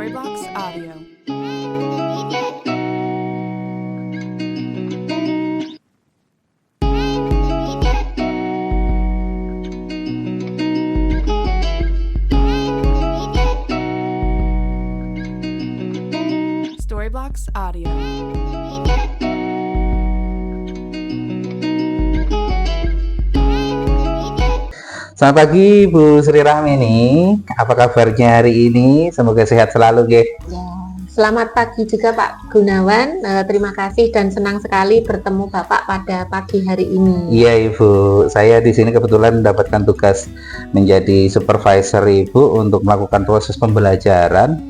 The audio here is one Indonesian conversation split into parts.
Storybox Audio. Storybox Audio. Selamat pagi Bu Sri Rahmini, apa kabarnya hari ini? Semoga sehat selalu, Ge. Ya, selamat pagi juga Pak Gunawan. Terima kasih dan senang sekali bertemu Bapak pada pagi hari ini. Iya Ibu, saya di sini kebetulan mendapatkan tugas menjadi supervisor Ibu untuk melakukan proses pembelajaran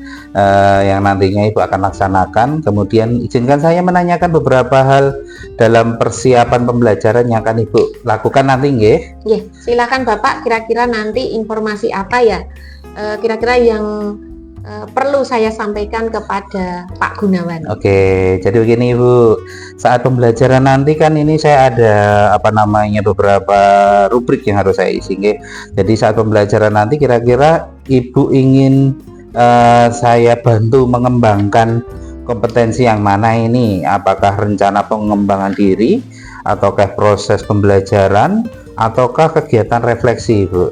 yang nantinya Ibu akan laksanakan. Kemudian izinkan saya menanyakan beberapa hal dalam persiapan pembelajaran yang akan Ibu lakukan nanti, nggih? Ya, silakan Bapak. Kira-kira nanti informasi apa ya? Kira-kira yang perlu saya sampaikan kepada Pak Gunawan. Oke, jadi begini Ibu, saat pembelajaran nanti kan ini saya ada beberapa rubrik yang harus saya isi. Jadi saat pembelajaran nanti kira-kira Ibu ingin saya bantu mengembangkan kompetensi yang mana ini? Apakah rencana pengembangan diri, ataukah proses pembelajaran, ataukah kegiatan refleksi Ibu?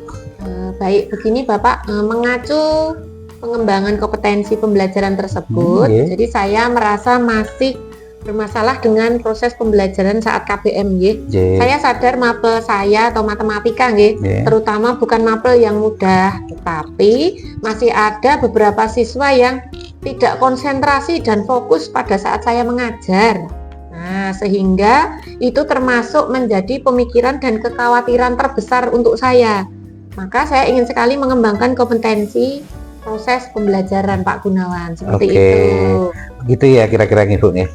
Baik, begini Bapak, mengacu pengembangan kompetensi pembelajaran tersebut. Jadi saya merasa masih bermasalah dengan proses pembelajaran saat KBM. Saya sadar mapel saya atau matematika terutama bukan mapel yang mudah, tetapi masih ada beberapa siswa yang tidak konsentrasi dan fokus pada saat saya mengajar. Nah, sehingga itu termasuk menjadi pemikiran dan kekhawatiran terbesar untuk saya. Maka saya ingin sekali mengembangkan kompetensi proses pembelajaran Pak Gunawan, seperti itu. Begitu ya kira-kira Ibu nih.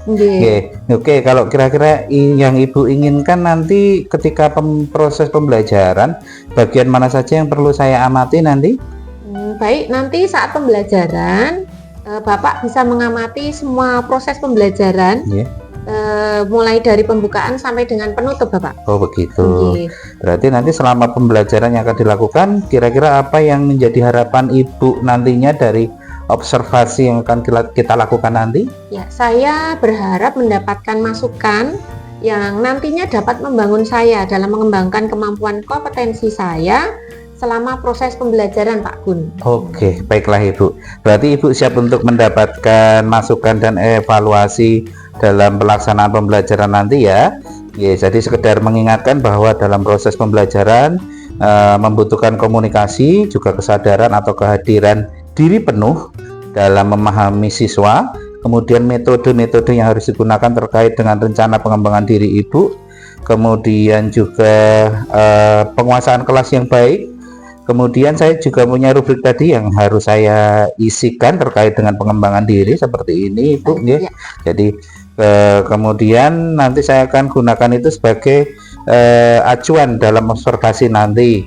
Oke, kalau kira-kira yang Ibu inginkan nanti ketika proses pembelajaran, bagian mana saja yang perlu saya amati nanti? Baik, nanti saat pembelajaran Bapak bisa mengamati semua proses pembelajaran. Mulai dari pembukaan sampai dengan penutup Bapak. Oh begitu. Berarti nanti selama pembelajaran yang akan dilakukan, kira-kira apa yang menjadi harapan Ibu nantinya dari observasi yang akan kita lakukan nanti? Ya, saya berharap mendapatkan masukan yang nantinya dapat membangun saya dalam mengembangkan kemampuan kompetensi saya selama proses pembelajaran Pak Gun. Oke, baiklah Ibu. Berarti Ibu siap untuk mendapatkan masukan dan evaluasi dalam pelaksanaan pembelajaran nanti ya. Jadi sekedar mengingatkan bahwa dalam proses pembelajaran membutuhkan komunikasi, juga kesadaran atau kehadiran diri penuh dalam memahami siswa. Kemudian metode-metode yang harus digunakan terkait dengan rencana pengembangan diri Ibu. Kemudian juga penguasaan kelas yang baik. Kemudian saya juga punya rubrik tadi yang harus saya isikan terkait dengan pengembangan diri seperti ini Ibu. Jadi kemudian nanti saya akan gunakan itu sebagai acuan dalam observasi nanti.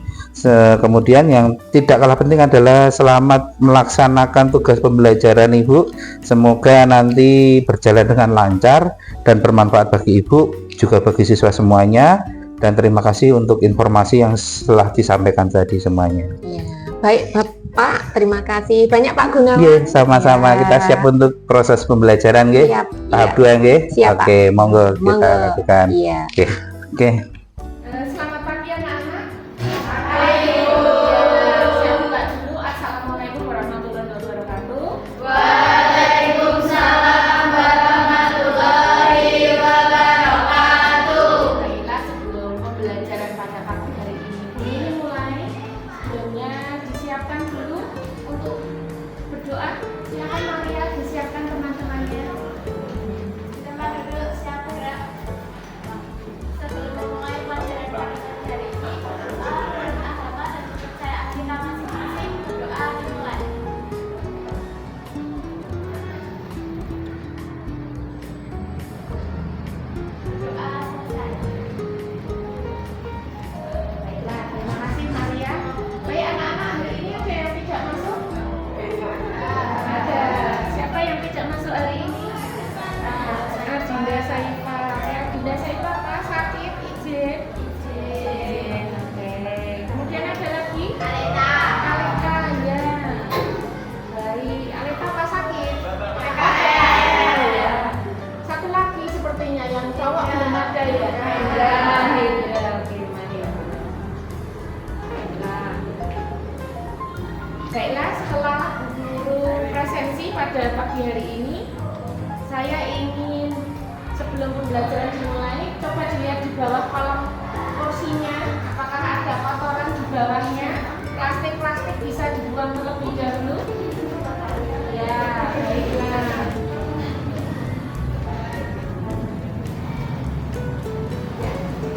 Kemudian yang tidak kalah penting adalah selamat melaksanakan tugas pembelajaran Ibu. Semoga nanti berjalan dengan lancar dan bermanfaat bagi Ibu, juga bagi siswa semuanya. Dan terima kasih untuk informasi yang telah disampaikan tadi semuanya. Ya, baik Bapak, terima kasih banyak Pak Gunawan. Iya, sama-sama. Kita siap untuk proses pembelajaran, nggih. Tahap 2, nggih. Oke, monggo kita lakukan. Iya. Oke. Selamat pagi anak-anak. Pagi. Saya buka dulu. Assalamualaikum warahmatullahi wabarakatuh. Waalaikumsalam warahmatullahi wabarakatuh. Baiklah, sebelum pembelajaran pada pagi hari ini mulai, sebelumnya disiapkan dulu untuk berdoa. Silakan Maria, disiapkan teman-temannya. Kita duduk siap gerak. Sebelum memulai pelajaran pagi hari ini, berdoa menurut agama dan kepercayaan kita masing-masing. Berdoa dimulai. Berdoa selesai. Baiklah, terima kasih Maria. Baik anak-anak, hari ini ada yang tidak masuk? Ada. Siapa yang tidak masuk? pada pagi hari ini saya ingin sebelum pembelajaran dimulai, coba dilihat di bawah kolom kursinya, apakah ada kotoran di bawahnya, plastik-plastik bisa dibuang terlebih dahulu. Ya, baiklah.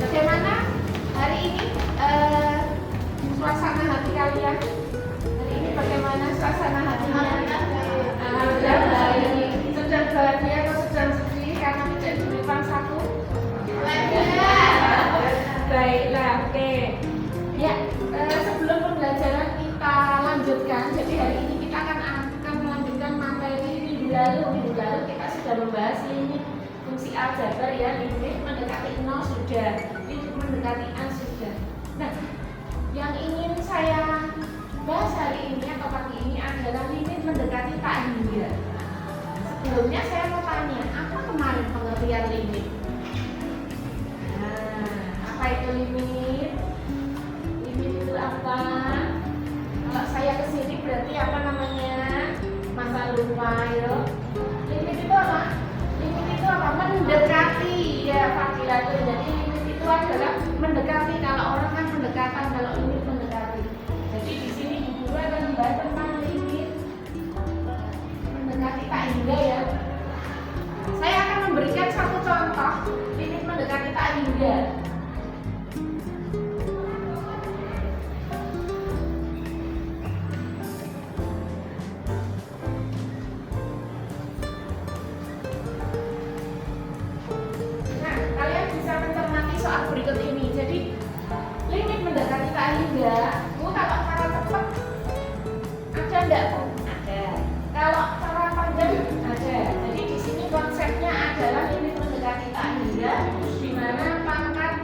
Bagaimana hari ini suasana hati kalian? Hari ini bagaimana suasana hatinya? Alhamdulillah baik. Sedang bahagia atau sedang sedih karena tidak diberikan satu? Baiklah, oke. Ya, sebelum pembelajaran kita lanjutkan, jadi hari ini kita akan melanjutkan materi minggu lalu. Minggu lalu kita sudah membahas limit fungsi aljabar ya, limit mendekati 0 sudah, limit mendekati A sudah. Nah, yang ingin saya bahas hari ini atau pagi ini adalah limit mendekati tak hingga. Sebelumnya saya mau tanya, apa kemarin pengertian limit? Nah, apa itu limit? Limit itu apa? Kalau saya kesini berarti apa namanya? Masa lupa ya. Limit itu apa? Limit itu apa? Mendekati ya Fadila tuh. Jadi limit itu adalah mendekati. Kalau orang kan pendekatan, kalau limit mendekati. Jadi di sini Bu Guru akan membahas tentang limit mendekati tak hingga ya. Saya akan memberikan satu contoh limit mendekati tak hingga. Nah, kalian bisa mencermati soal berikut ini. Jadi limit mendekati tak hingga, Bu, kalau cara cepat ada enggak, Bu? Ada. Kalau cara panjang ada. Jadi di sini konsepnya adalah limit mendekati tak hingga, di mana pangkat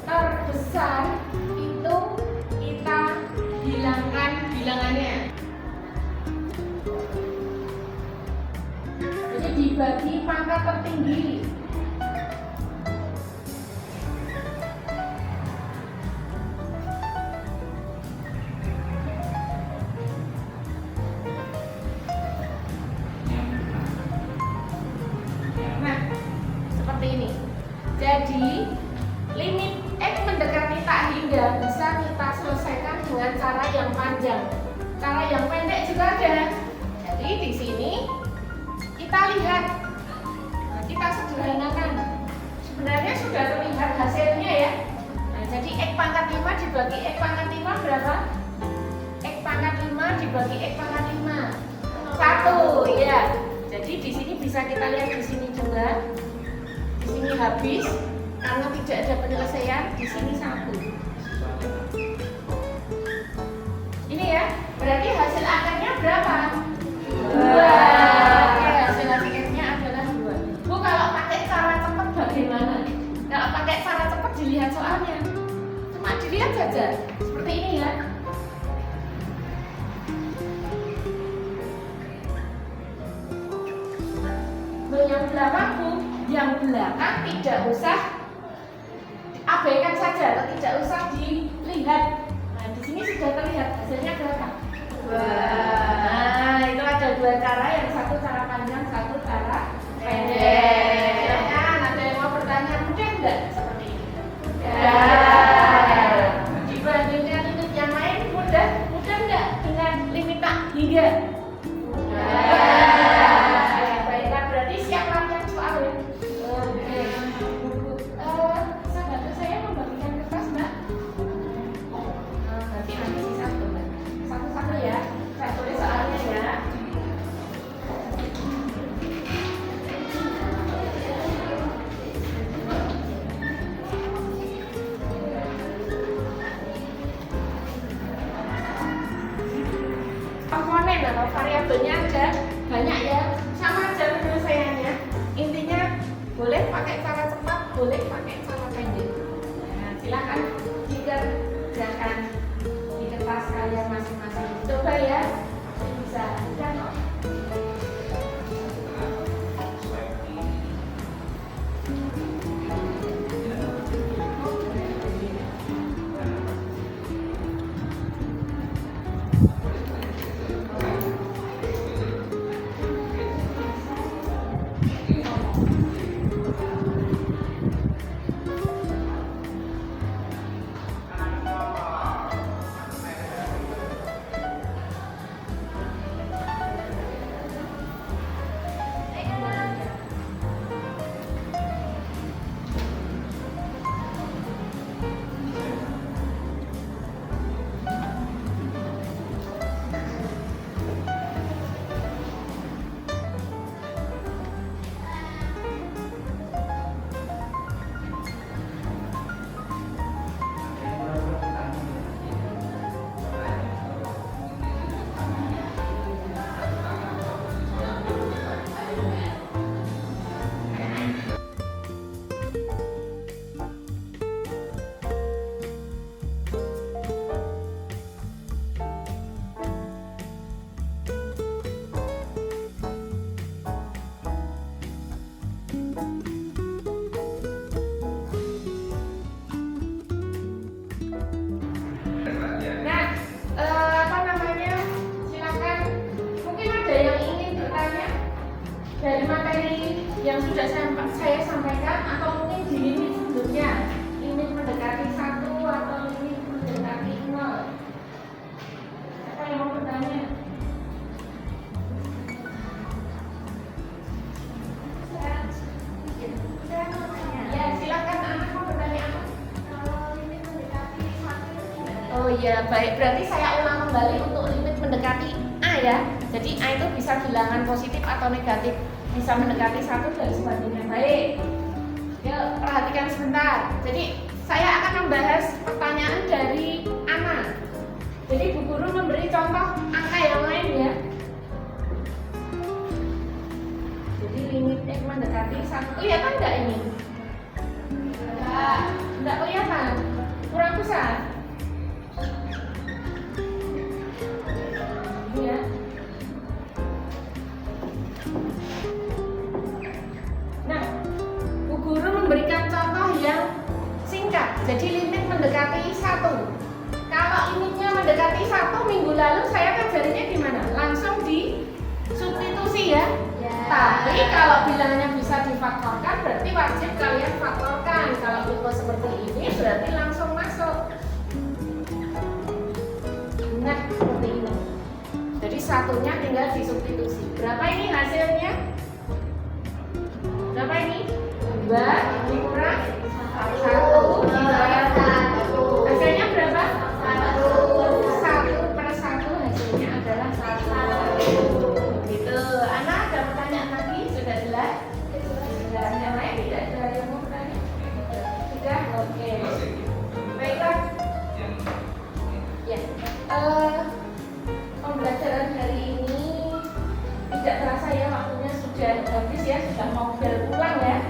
terbesar itu kita hilangkan bilangannya. Jadi dibagi pangkat tertinggi. Nah, seperti ini. Jadi, limit X mendekati tak hingga bisa kita selesaikan dengan cara yang panjang. Cara yang pendek juga ada. Jadi di sini kita lihat, nah, kita sederhanakan. Sebenarnya sudah terlihat hasilnya ya. Nah, jadi X pangkat 5 dibagi X pangkat 5 berapa? X pangkat 5 dibagi X pangkat 5. 1 ya. Jadi di sini bisa kita lihat di sini juga. Di sini habis karena tidak ada penyelesaian, di sini 1. Ini ya, berarti hasil akhirnya berapa? 2. Oke, hasil akhirnya adalah 2. Bu, kalau pakai cara cepat bagaimana? Kalau pakai cara cepat dilihat soalnya. Cuma dilihat saja. Seperti ini ya. Yang belakang, Bu, yang belakang tidak usah abaikan saja atau tidak usah dilihat. Nah, di sini sudah terlihat hasilnya berapa? 2. Nah, itu ada 2 cara, yang satu cara panjang, satu cara pendek. Silakan, ada yang mau bertanya, mudah enggak seperti ini? Mudah. Dibandingkan limit yang lain mudah enggak dengan limit tak hingga? Atau variabelnya ada banyak ya, sama aja penyelesaiannya. Intinya boleh pakai cara cepat, boleh pakai cara pendek. Nah, silakan dikerjakan di kertas kalian masing-masing. Coba ya, bisa kan? dari materi yang sudah saya sampaikan atau mungkin di limit sebelumnya, limit mendekati 1 atau limit mendekati 0. Siapa yang mau bertanya? Ya, silakan anak mau bertanya apa? Oh iya, baik. Berarti saya ulang kembali untuk limit mendekati A ya. Jadi A itu bisa bilangan positif atau negatif. Bisa mendekati 1 dan sebagainya. Baik. Yuk, perhatikan sebentar. Jadi saya akan membahas pertanyaan dari Ana. Jadi Bu Guru memberi contoh angka yang lain ya. Jadi limitnya mendekati 1. Kelihatan nggak ini? Nggak kelihatan. Kurang besar. Ya. Nah, Bu Guru memberikan contoh yang singkat. Jadi limit mendekati 1. Kalau limitnya mendekati 1, minggu lalu saya ngajarinya gimana? Langsung di substitusi ya. Tapi kalau bilangannya bisa difaktorkan, berarti wajib kalian faktorkan. Kalau info seperti ini berarti langsung masuk. Nah, seperti ini. Jadi satunya tinggal disubstitusi. Berapa ini hasilnya? Berapa ini? 2 dikurang 1 dibayar 1. Hasilnya berapa? 1/1 hasilnya adalah 1. Gitu. Ana ada pertanyaan lagi? Sudah jelas? Sudah. Yang lain tidak ada yang mau bertanya? Sudah? Oke. Baiklah. Ya. Pembelajaran hari ini tidak terasa ya, waktunya sudah habis ya, sudah mau bel pulang ya.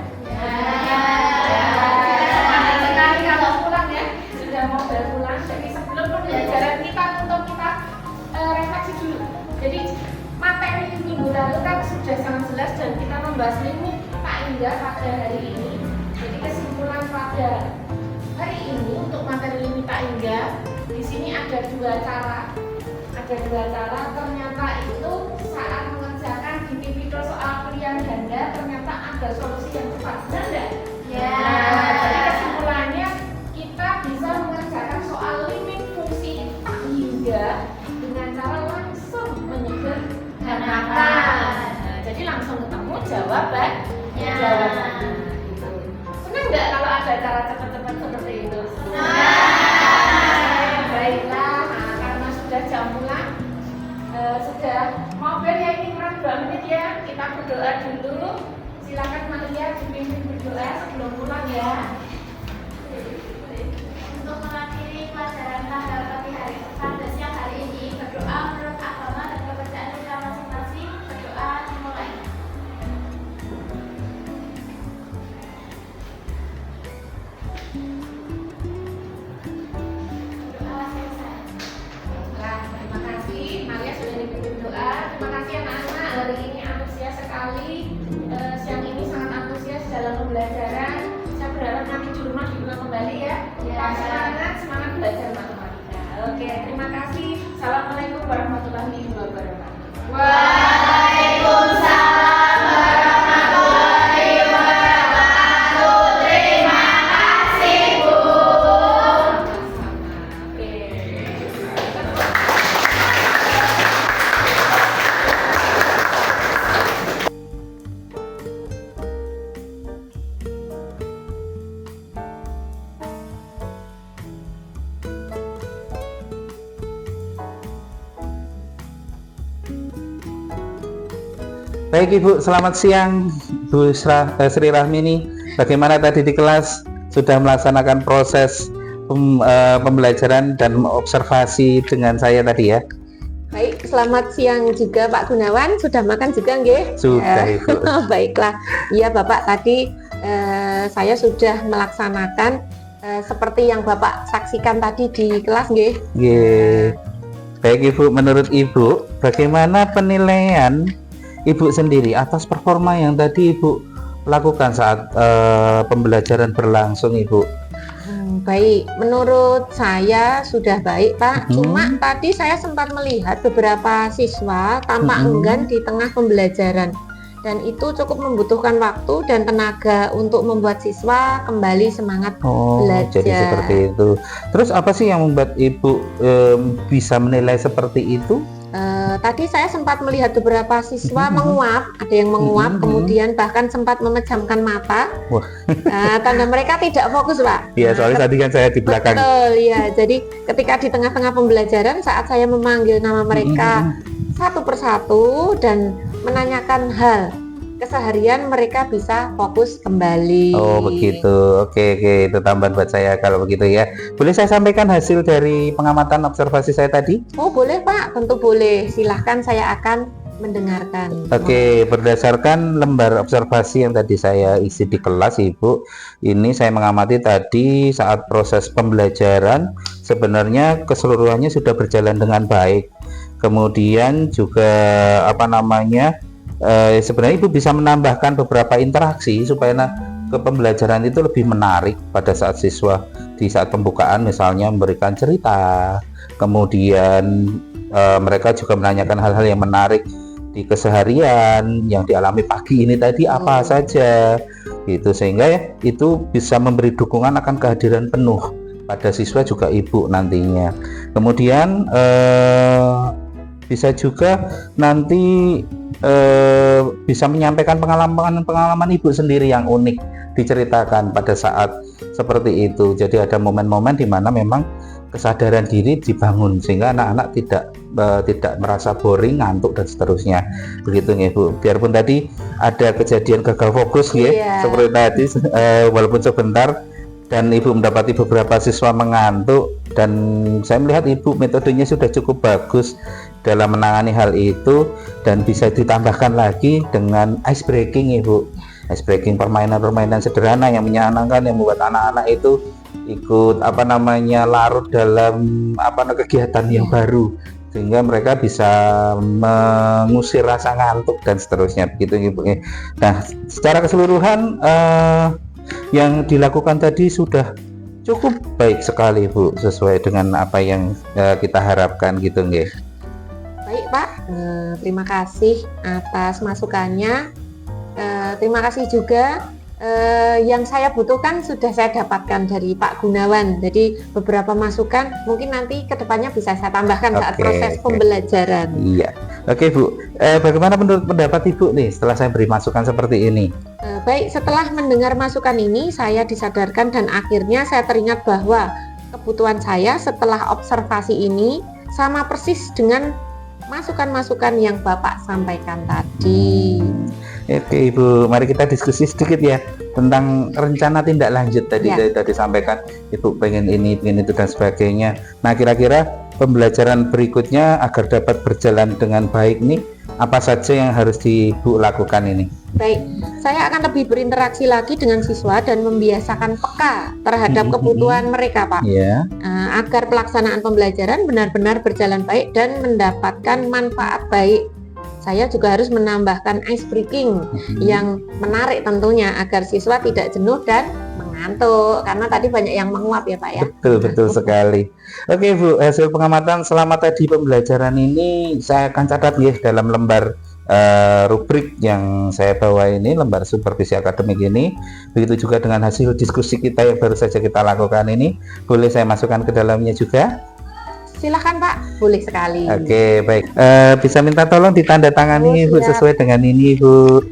Semangat sekali kalau pulang ya, sudah mau bel pulang. Jadi sebelum pembelajaran kita untuk kita refleksi dulu. Jadi materi minggu lalu kan sudah sangat jelas dan kita membahas limit tak hingga pada hari ini. Jadi kesimpulan pada hari ini untuk materi limit tak hingga, di sini ada dua cara. Ternyata itu saat mengerjakan di tipikal soal pilihan ganda ternyata ada solusi yang tepat, benar enggak? Ya. Nah, jadi kesimpulannya kita bisa mengerjakan soal limit fungsi tak hingga dengan cara langsung menyederhanakan. Nah, jadi langsung ketemu jawaban. Jawabannya. Gitu. Senang nggak kalau ada cara cepat-cepat seperti itu? Baiklah, nah, karena sudah jam pulang. Sudah mau bel ya, ini kurang 2 menit ya. Kita berdoa dulu. Silakan Maria dipimpin berdoa sebelum pulang ya. Untuk mengakhiri pelajaran pada pagi hari pada siang hari ini, berdoa menurut agama dan kepercayaan kita masing-masing. Berdoa dimulai. Berdoa selesai. Nah, terima kasih Maria sudah dipimpin doa. Terima kasih anak-anak, hari ini antusias sekali. Siang ini sangat antusias dalam pembelajaran. Saya berharap nanti di rumah diulang kembali ya. Semangat belajar matematika. Oke, terima kasih. Assalamualaikum warahmatullahi wabarakatuh. Waalaikumsalam warahmatullahi wabarakatuh. Terima kasih, Bu. Oke. Baik Ibu, selamat siang Bu Sri Rahmini. Bagaimana tadi di kelas sudah melaksanakan proses pembelajaran dan observasi dengan saya tadi ya? Baik, selamat siang juga Pak Gunawan. Sudah makan juga nggih? Sudah Ibu. Baiklah. Iya Bapak, tadi saya sudah melaksanakan seperti yang Bapak saksikan tadi di kelas nggih. Nggih. Baik Ibu, menurut Ibu bagaimana penilaian Ibu sendiri atas performa yang tadi Ibu lakukan saat pembelajaran berlangsung Ibu? Baik, menurut saya sudah baik Pak. Cuma tadi saya sempat melihat beberapa siswa tampak enggan di tengah pembelajaran. dan itu cukup membutuhkan waktu dan tenaga untuk membuat siswa kembali semangat belajar. Jadi seperti itu. Terus apa sih yang membuat Ibu bisa menilai seperti itu? Tadi saya sempat melihat beberapa siswa menguap, ada yang menguap, kemudian bahkan sempat memejamkan mata. Wah. Tanda mereka tidak fokus, Pak. Iya, soalnya tadi kan saya di belakang. Betul, ya. Jadi ketika di tengah-tengah pembelajaran, saat saya memanggil nama mereka satu persatu dan menanyakan hal keseharian, mereka bisa fokus kembali. Oh begitu, oke, itu tambahan buat saya kalau begitu ya. Boleh saya sampaikan hasil dari pengamatan observasi saya tadi? Oh boleh Pak, tentu boleh. Silahkan, saya akan mendengarkan. Oke, berdasarkan lembar observasi yang tadi saya isi di kelas Ibu, ini saya mengamati tadi saat proses pembelajaran sebenarnya keseluruhannya sudah berjalan dengan baik. Kemudian juga sebenarnya Ibu bisa menambahkan beberapa interaksi supaya ke pembelajaran itu lebih menarik pada saat siswa di saat pembukaan, misalnya memberikan cerita, kemudian mereka juga menanyakan hal-hal yang menarik di keseharian yang dialami pagi ini tadi apa saja gitu, sehingga ya itu bisa memberi dukungan akan kehadiran penuh pada siswa juga Ibu nantinya. Kemudian bisa juga nanti bisa menyampaikan pengalaman Ibu sendiri yang unik diceritakan pada saat seperti itu. Jadi ada momen-momen di mana memang kesadaran diri dibangun sehingga anak-anak tidak merasa boring, ngantuk dan seterusnya. Begitu nih Bu. Biarpun tadi ada kejadian gagal fokus ya, seperti tadi walaupun sebentar dan Ibu mendapati beberapa siswa mengantuk, dan saya melihat Ibu metodenya sudah cukup bagus dalam menangani hal itu, dan bisa ditambahkan lagi dengan ice breaking Ibu. Ice breaking, permainan-permainan sederhana yang menyenangkan yang membuat anak-anak itu ikut larut dalam kegiatan yang baru sehingga mereka bisa mengusir rasa ngantuk dan seterusnya begitu Ibu. Nah, secara keseluruhan yang dilakukan tadi sudah cukup baik sekali Bu, sesuai dengan apa yang kita harapkan gitu nggih. Baik Pak, terima kasih atas masukannya. Terima kasih juga yang saya butuhkan sudah saya dapatkan dari Pak Gunawan. Jadi beberapa masukan mungkin nanti kedepannya bisa saya tambahkan saat proses pembelajaran. Iya, oke Bu. Bagaimana menurut pendapat Ibu nih setelah saya beri masukan seperti ini? Baik, setelah mendengar masukan ini saya disadarkan dan akhirnya saya teringat bahwa kebutuhan saya setelah observasi ini sama persis dengan masukan-masukan yang Bapak sampaikan tadi. Oke Ibu, mari kita diskusi sedikit ya tentang rencana tindak lanjut tadi tadi sampaikan Ibu pengen ini, pengen itu dan sebagainya. Nah, kira-kira pembelajaran berikutnya agar dapat berjalan dengan baik nih, apa saja yang harus Ibu lakukan ini? Baik, saya akan lebih berinteraksi lagi dengan siswa dan membiasakan peka terhadap kebutuhan mereka Pak, agar pelaksanaan pembelajaran benar-benar berjalan baik dan mendapatkan manfaat baik. Saya juga harus menambahkan ice breaking yang menarik tentunya agar siswa tidak jenuh dan mengantuk, karena tadi banyak yang menguap ya Pak ya. Betul sekali. Oke Bu, hasil pengamatan selama tadi pembelajaran ini saya akan catat ya dalam lembar rubrik yang saya bawa ini, lembar supervisi akademik ini. Begitu juga dengan hasil diskusi kita yang baru saja kita lakukan ini, boleh saya masukkan ke dalamnya juga? Silahkan Pak, boleh sekali. Oke, baik. Bisa minta tolong ditandatangani Bu sesuai dengan ini Bu.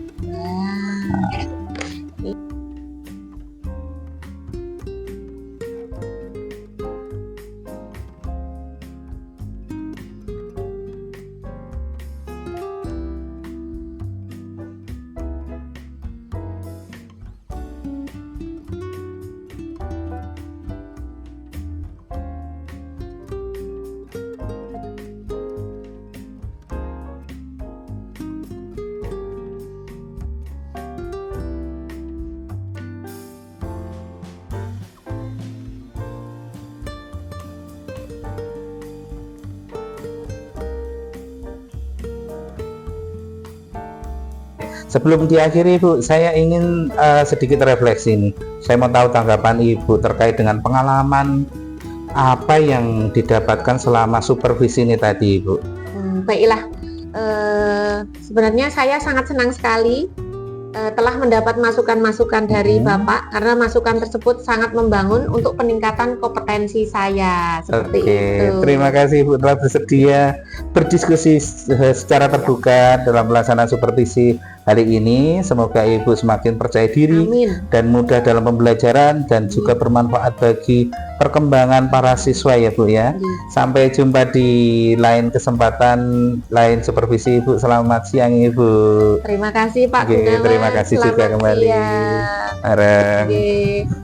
Sebelum diakhiri Bu, saya ingin sedikit refleksi nih. Saya mau tahu tanggapan Ibu terkait dengan pengalaman apa yang didapatkan selama supervisi ini tadi Ibu. Baiklah, sebenarnya saya sangat senang sekali telah mendapat masukan-masukan dari Bapak, karena masukan tersebut sangat membangun untuk peningkatan kompetensi saya. Seperti itu. Terima kasih Ibu telah bersedia berdiskusi secara terbuka dalam pelaksanaan supervisi hari ini. Semoga Ibu semakin percaya diri Amin. dan mudah dalam pembelajaran dan juga bermanfaat bagi perkembangan para siswa ya Bu ya. Sampai jumpa di lain kesempatan, lain supervisi Ibu. Selamat siang Ibu. Terima kasih Pak Oke, Gunawan. terima kasih juga Selamat kembali. siang. Bareng. Oke.